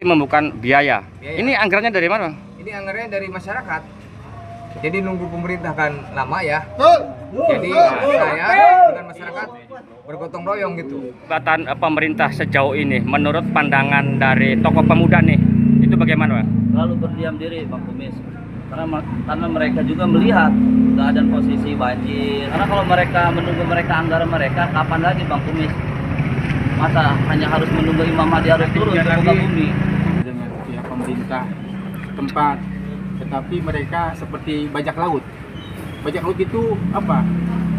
Membukan biaya. Ini anggarannya dari mana, Bang? Ini anggarannya dari masyarakat. Jadi nunggu pemerintah kan lama ya. Jadi saya dengan masyarakat bergotong royong gitu. Batan pemerintah sejauh ini, menurut pandangan dari tokoh pemuda nih, itu bagaimana, Bang? Lalu berdiam diri, Bang Kumis. Karena mereka juga melihat keadaan posisi banjir. Karena kalau mereka menunggu anggaran mereka, kapan lagi, Bang Kumis? Masa hanya harus menunggu Imam Mahdi harus turun ke muka bumi? Dengan pihak pemerintah tempat, tetapi mereka seperti bajak laut. Bajak laut itu apa?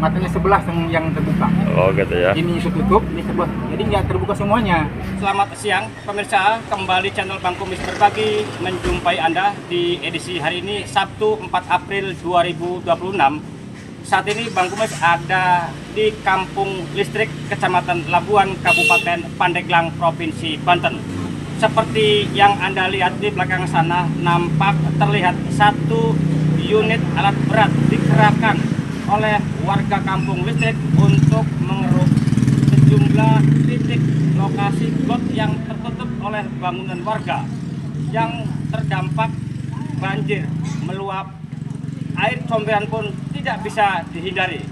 Matanya sebelah yang terbuka. Oh gitu ya. Ini tertutup, ini sebelah. Jadi nggak terbuka semuanya. Selamat siang pemirsa, kembali channel Bang Kumis Berbagi menjumpai Anda di edisi hari ini Sabtu 4 April 2026. Saat ini Bang Kumis ada di Kampung Listrik Kecamatan Labuan, Kabupaten Pandeglang, Provinsi Banten. Seperti yang Anda lihat di belakang sana, nampak terlihat satu unit alat berat dikerahkan oleh warga Kampung Listrik untuk mengeruk sejumlah titik lokasi got yang tertutup oleh bangunan warga yang terdampak banjir meluap. Air comberan pun tidak bisa dihindari.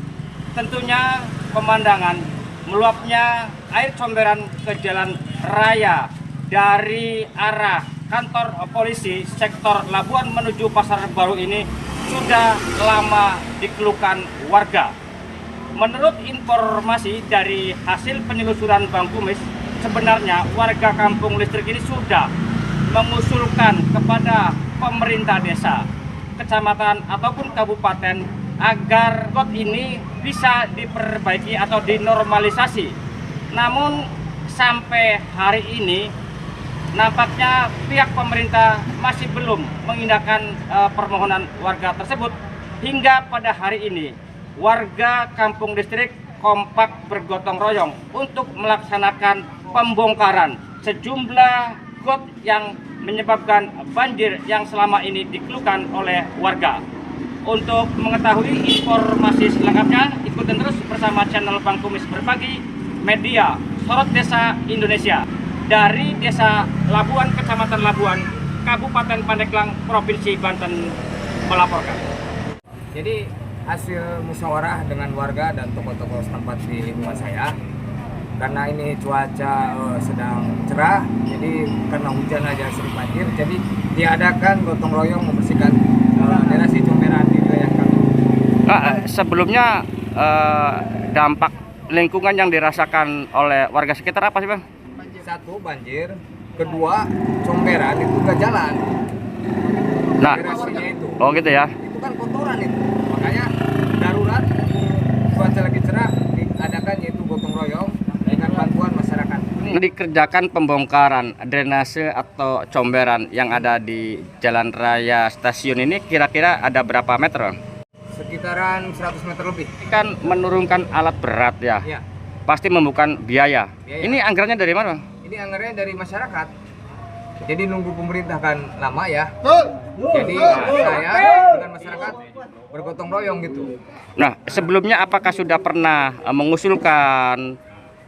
Tentunya pemandangan meluapnya air comberan ke jalan raya dari arah kantor polisi sektor Labuan menuju Pasar Baru ini sudah lama dikeluhkan warga. Menurut informasi dari hasil penelusuran Bang Kumis, sebenarnya warga Kampung Listrik ini sudah mengusulkan kepada pemerintah desa, kecamatan ataupun kabupaten agar got ini bisa diperbaiki atau dinormalisasi. Namun sampai hari ini nampaknya pihak pemerintah masih belum mengindahkan permohonan warga tersebut. Hingga pada hari ini warga Kampung Listrik kompak bergotong royong untuk melaksanakan pembongkaran sejumlah got yang menyebabkan banjir yang selama ini dikeluhkan oleh warga. Untuk mengetahui informasi selengkapnya, ikutin terus bersama channel Bang Kumis Berbagi, media Sorot Desa Indonesia, dari Desa Labuan, Kecamatan Labuan, Kabupaten Pandeglang, Provinsi Banten melaporkan. Jadi hasil musyawarah dengan warga dan tokoh-tokoh setempat di lingkungan saya, karena ini cuaca sedang cerah, jadi karena hujan aja sering banjir, jadi diadakan gotong royong membersihkan daerah comberan di wilayah kami. Sebelumnya dampak lingkungan yang dirasakan oleh warga sekitar apa sih, Bang? Satu, banjir. Kedua, comberan itu gak jalan. Nah, daerahnya itu. Oh gitu ya. Itu kan kotoran itu. Makanya darurat cuaca lagi cerah diadakan yaitu gotong royong dengan bantuan masyarakat. Dikerjakan pembongkaran drainase atau comberan yang ada di jalan raya stasiun ini kira-kira ada berapa meter, Bang? Sekitaran 100 meter lebih. Kan menurunkan alat berat ya. Ya. Pasti membukan biaya. Ini anggarannya dari mana, Bang? Ini anggarannya dari masyarakat. Jadi nunggu pemerintah kan lama ya. Jadi saya dengan masyarakat bergotong royong gitu. Nah, sebelumnya apakah sudah pernah mengusulkan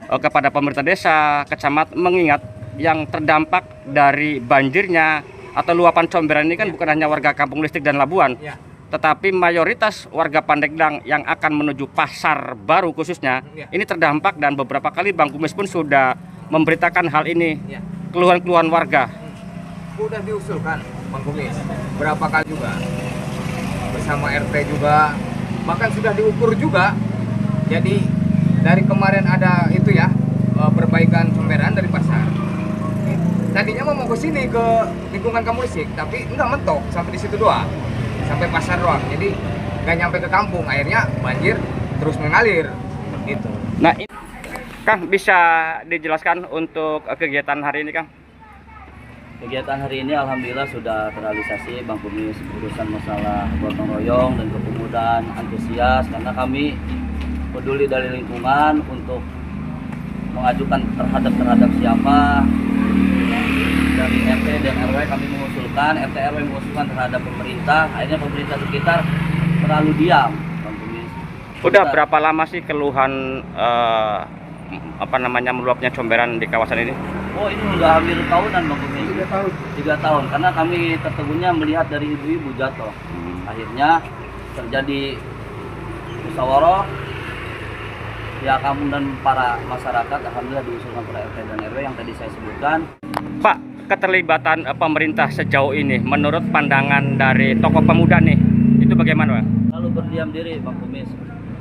kepada pemerintah desa, kecamatan, mengingat yang terdampak dari banjirnya atau luapan comberan ini kan bukan hanya warga Kampung Listrik dan Labuan, tetapi mayoritas warga Pandeglang yang akan menuju Pasar Baru khususnya ini terdampak, dan beberapa kali Bang Kumis pun sudah memberitakan hal ini, keluhan-keluhan warga. Udah diusulkan Bang Kumis berapa kali juga bersama RT juga, bahkan sudah diukur juga. Jadi dari kemarin ada itu ya, perbaikan comberan dari pasar. Tadinya mau ke sini ke lingkungan Kampung Listrik, tapi enggak, mentok sampai di situ doang, sampai pasar doang. Jadi nggak nyampe ke kampung, akhirnya banjir terus mengalir gitu. Nah, Kang, bisa dijelaskan untuk kegiatan hari ini, Kang? Kegiatan hari ini alhamdulillah sudah terrealisasi, Bang Kumis, urusan masalah gotong royong dan kepemudaan antusias, karena kami peduli dari lingkungan untuk mengajukan terhadap siapa. Dari RT dan RW kami mengusulkan, RT RW mengusulkan terhadap pemerintah, akhirnya pemerintah sekitar terlalu diam, Bang Kumis. Udah berapa lama sih keluhan meluapnya comberan di kawasan ini? Oh, ini udah hampir tahunan Bang Kumis. 3 tahun. 3 tahun, karena kami tertegunnya melihat dari ibu-ibu jatuh. Akhirnya terjadi musyawarah ya, kampung dan para masyarakat alhamdulillah diusulkan pada RT dan RW yang tadi saya sebutkan. Pak, keterlibatan pemerintah sejauh ini menurut pandangan dari tokoh pemuda nih, itu bagaimana, Pak? Lalu berdiam diri Bang Kumis,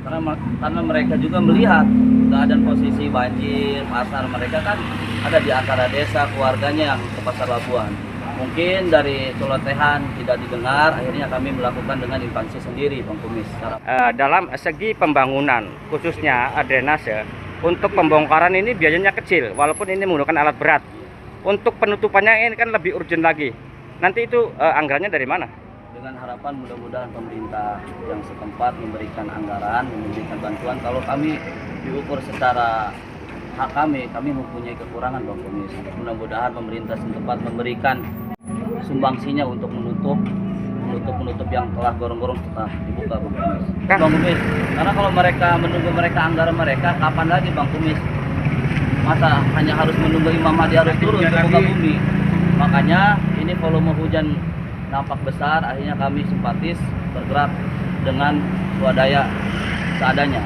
karena mereka juga melihat keadaan posisi banjir, pasar mereka kan ada di antara desa keluarganya yang ke Pasar Labuan. Mungkin dari celotehan tidak didengar, akhirnya kami melakukan dengan instansi sendiri Bang Kumis. Dalam segi pembangunan, khususnya drainase, untuk pembongkaran ini biayanya kecil, walaupun ini menggunakan alat berat. Untuk penutupannya ini kan lebih urgent lagi. Nanti itu anggarannya dari mana? Dengan harapan mudah-mudahan pemerintah yang setempat memberikan anggaran, memberikan bantuan. Kalau kami diukur secara hak kami mempunyai kekurangan Bang Kumis. Mudah-mudahan pemerintah setempat memberikan sumbangsinya untuk menutup yang telah gorong-gorong telah dibuka Bang Kumis. Bang Kumis, karena kalau mereka menunggu anggaran mereka, kapan lagi Bang Kumis? Masa hanya harus menunggu Imam Mahdi harus turun ke muka bumi? Makanya ini volume hujan nampak besar, akhirnya kami simpatis bergerak dengan swadaya seadanya.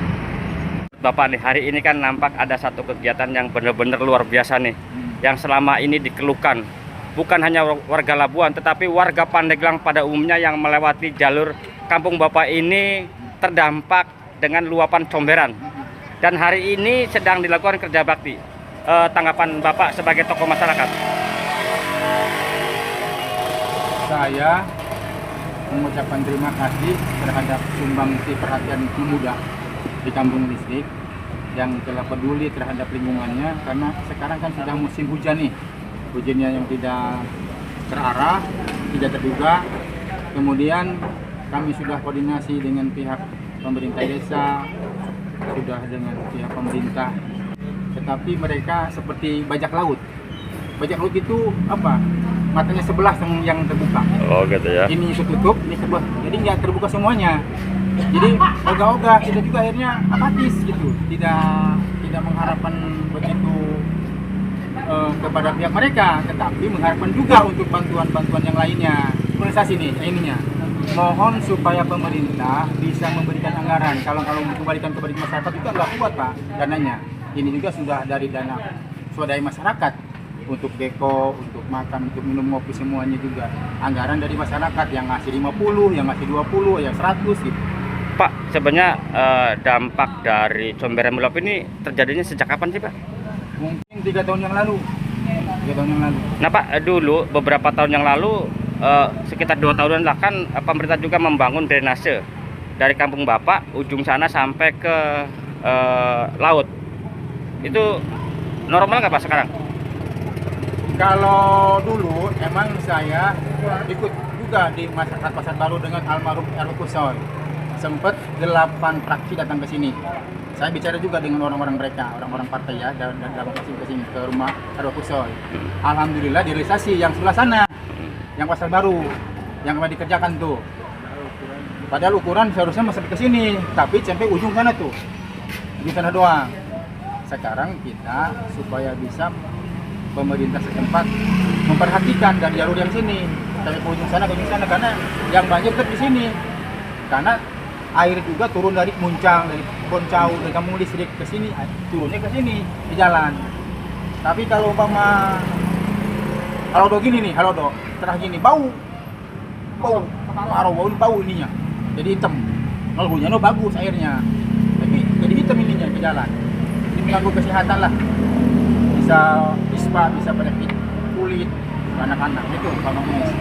Bapak nih, hari ini kan nampak ada satu kegiatan yang benar-benar luar biasa nih, yang selama ini dikeluhkan bukan hanya warga Labuan tetapi warga Pandeglang pada umumnya yang melewati jalur kampung Bapak ini terdampak dengan luapan comberan, dan hari ini sedang dilakukan kerja bakti. Tanggapan Bapak sebagai tokoh masyarakat? Saya mengucapkan terima kasih terhadap sumbangsi perhatian pemuda di kampung listrik yang telah peduli terhadap lingkungannya, karena sekarang kan sudah musim hujan nih, hujannya yang tidak terarah, tidak terduga. Kemudian kami sudah koordinasi dengan pihak pemerintah desa, sudah dengan pihak pemerintah, tetapi mereka seperti bajak laut. Bajak laut itu apa? Matanya sebelah yang terbuka. Oh gitu ya. Ini tertutup, ini sebelah. Jadi nggak terbuka semuanya. Jadi ogah-ogah, kita juga akhirnya apatis gitu. Tidak mengharapkan begitu kepada pihak mereka, tetapi mengharapkan juga untuk bantuan-bantuan yang lainnya. Realisasi ininya. Mohon supaya pemerintah bisa memberikan anggaran. Kalau dikembalikan kepada masyarakat juga nggak kuat Pak dananya. Ini juga sudah dari dana swadaya masyarakat untuk deko, untuk makan, untuk minum ngopi semuanya juga. Anggaran dari masyarakat yang ngasih 50, yang ngasih 20, yang 100 gitu. Pak, sebenarnya dampak dari comberan meluap ini terjadinya sejak kapan sih Pak? Mungkin 3 tahun yang lalu. 3 tahun yang lalu. Nah Pak, dulu beberapa tahun yang lalu sekitar 2 tahunan lah kan pemerintah juga membangun drainase dari kampung Bapak ujung sana sampai ke laut. Itu normal nggak Pak sekarang? Kalau dulu emang saya ikut juga di masyarakat Pasar Baru dengan almarhum RW Kusoy. Sempat 8 fraksi datang ke sini. Saya bicara juga dengan orang-orang mereka, orang-orang partai ya, dan dalam ke sini ke rumah RW Kusoy. Alhamdulillah direalisasi yang sebelah sana, yang Pasar Baru, yang kemarin dikerjakan tuh. Padahal ukuran seharusnya masih ke sini, tapi sampai ujung sana tuh, ujung sana doang. Sekarang kita supaya bisa pemerintah setempat memperhatikan dari jalur yang sini sampai ke ujung sana karena yang banjir kan di sini, karena air juga turun dari Muncang, dari Boncau, dari kampung listrik ke sini, turunnya ke sini di jalan. Tapi kalau umpama halodo gini nih, halodo terah gini bau bau ininya jadi hitam. Kalau hujan bagus airnya, tapi jadi hitam ininya di jalan. Mengganggu kesehatan lah, bisa ispa, bisa penyakit kulit anak-anak itu Pak Bang Kumis.